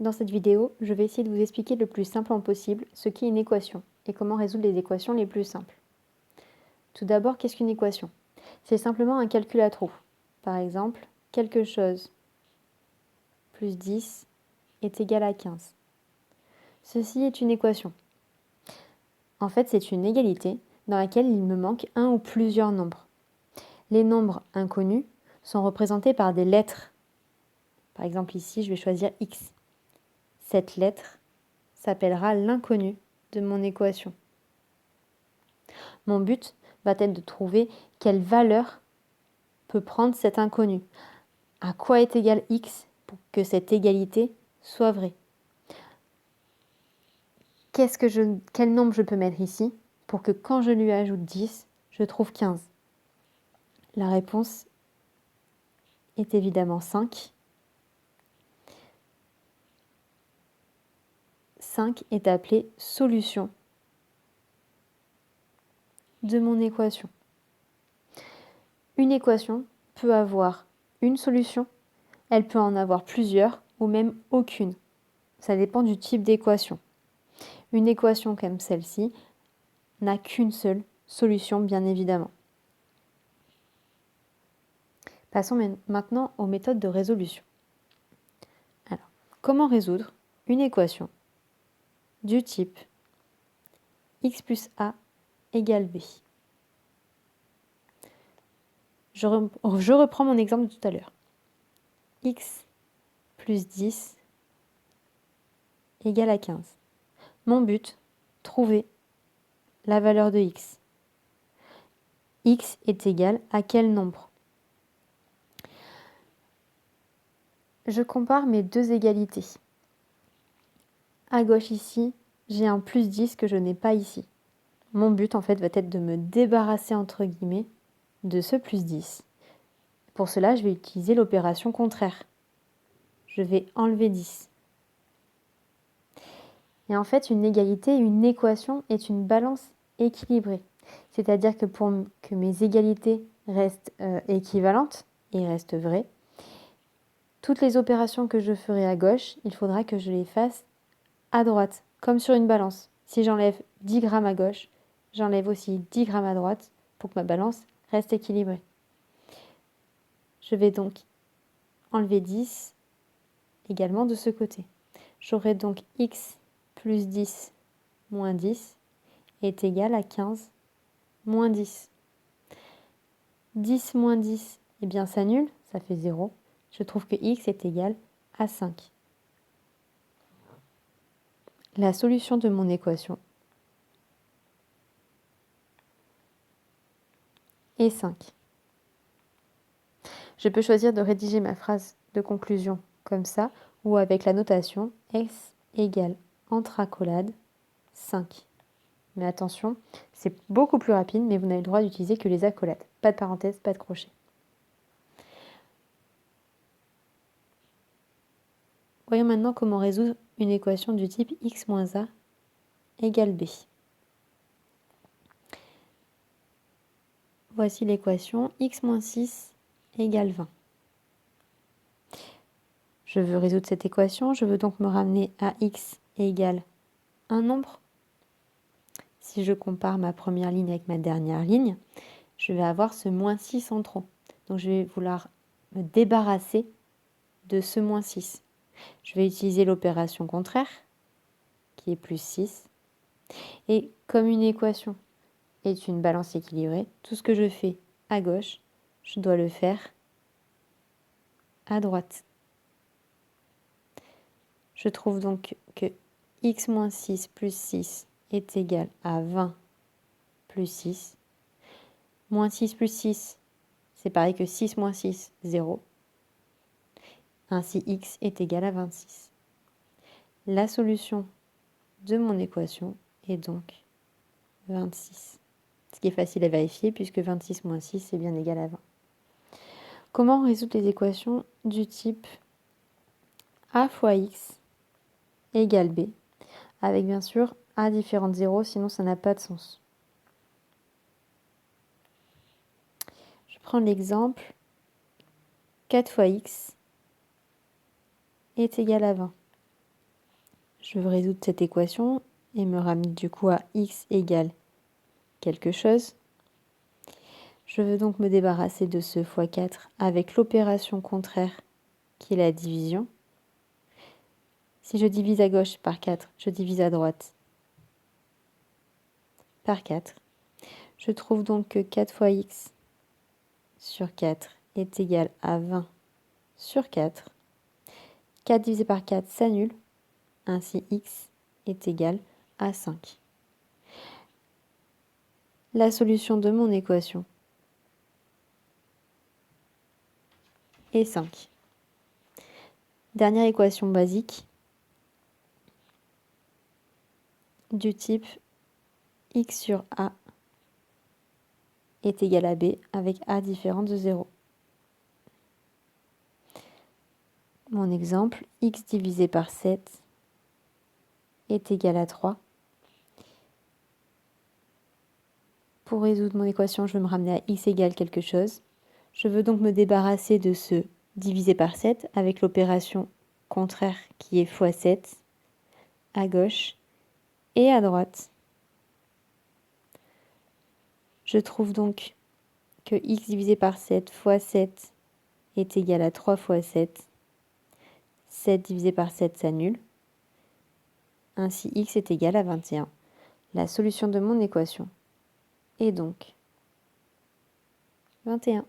Dans cette vidéo, je vais essayer de vous expliquer le plus simplement possible ce qu'est une équation et comment résoudre les équations les plus simples. Tout d'abord, qu'est-ce qu'une équation? C'est simplement un calcul à trous. Par exemple, quelque chose plus 10 est égal à 15. Ceci est une équation. En fait, c'est une égalité dans laquelle il me manque un ou plusieurs nombres. Les nombres inconnus sont représentés par des lettres. Par exemple, ici, je vais choisir X. Cette lettre s'appellera l'inconnu de mon équation. Mon but va être de trouver quelle valeur peut prendre cet inconnu. À quoi est égal X pour que cette égalité soit vraie? Quel nombre je peux mettre ici pour que quand je lui ajoute 10, je trouve 15? La réponse est évidemment 5. 5 est appelée solution de mon équation. Une équation peut avoir une solution, elle peut en avoir plusieurs ou même aucune. Ça dépend du type d'équation. Une équation comme celle-ci n'a qu'une seule solution, bien évidemment. Passons maintenant aux méthodes de résolution. Alors, comment résoudre une équation du type x plus a égale b? Je reprends mon exemple de tout à l'heure. X plus 10 égale à 15. Mon but, trouver la valeur de x. X est égal à quel nombre? Je compare mes deux égalités. À gauche ici, j'ai un plus 10 que je n'ai pas ici. Mon but en fait va être de me débarrasser entre guillemets de ce plus 10. Pour cela, je vais utiliser l'opération contraire. Je vais enlever 10. Et en fait, une égalité, une équation est une balance équilibrée. C'est-à-dire que pour que mes égalités restent équivalentes et restent vraies, toutes les opérations que je ferai à gauche, il faudra que je les fasse à droite, comme sur une balance. Si j'enlève 10 grammes à gauche, j'enlève aussi 10 grammes à droite pour que ma balance reste équilibrée. Je vais donc enlever 10 également de ce côté. J'aurai donc x plus 10 moins 10 est égal à 15 moins 10. 10 moins 10, eh bien ça annule, ça fait 0. Je trouve que x est égal à 5. La solution de mon équation est 5. Je peux choisir de rédiger ma phrase de conclusion comme ça ou avec la notation x égale entre accolades 5. Mais attention, c'est beaucoup plus rapide, mais vous n'avez le droit d'utiliser que les accolades. Pas de parenthèse, pas de crochet. Voyons maintenant comment résoudre une équation du type x moins a égale b. Voici l'équation x moins 6 égale 20. Je veux résoudre cette équation, je veux donc me ramener à x égale un nombre. Si je compare ma première ligne avec ma dernière ligne, je vais avoir ce moins 6 en trop. Donc je vais vouloir me débarrasser de ce moins 6. Je vais utiliser l'opération contraire, qui est plus 6. Et comme une équation est une balance équilibrée, tout ce que je fais à gauche, je dois le faire à droite. Je trouve donc que x moins 6 plus 6 est égal à 20 plus 6. Moins 6 plus 6, c'est pareil que 6 moins 6, 0. Ainsi, x est égal à 26. La solution de mon équation est donc 26. Ce qui est facile à vérifier puisque 26 moins 6 est bien égal à 20. Comment résoudre les équations du type a fois x égale b, avec bien sûr a différent de 0, sinon ça n'a pas de sens. Je prends l'exemple 4 fois x est égal à 20. Je veux résoudre cette équation et me ramener du coup à x égale quelque chose. Je veux donc me débarrasser de ce fois 4 avec l'opération contraire qui est la division. Si je divise à gauche par 4, je divise à droite par 4. Je trouve donc que 4 fois x sur 4 est égal à 20 sur 4. 4 divisé par 4 s'annule, ainsi x est égal à 5. La solution de mon équation est 5. Dernière équation basique du type x sur a est égal à b avec a différent de 0. Mon exemple, x divisé par 7 est égal à 3. Pour résoudre mon équation, je veux me ramener à x égale quelque chose. Je veux donc me débarrasser de ce divisé par 7 avec l'opération contraire qui est fois 7 à gauche et à droite. Je trouve donc que x divisé par 7 fois 7 est égal à 3 fois 7. 7 divisé par 7 s'annule. Ainsi, x est égal à 21. La solution de mon équation est donc 21.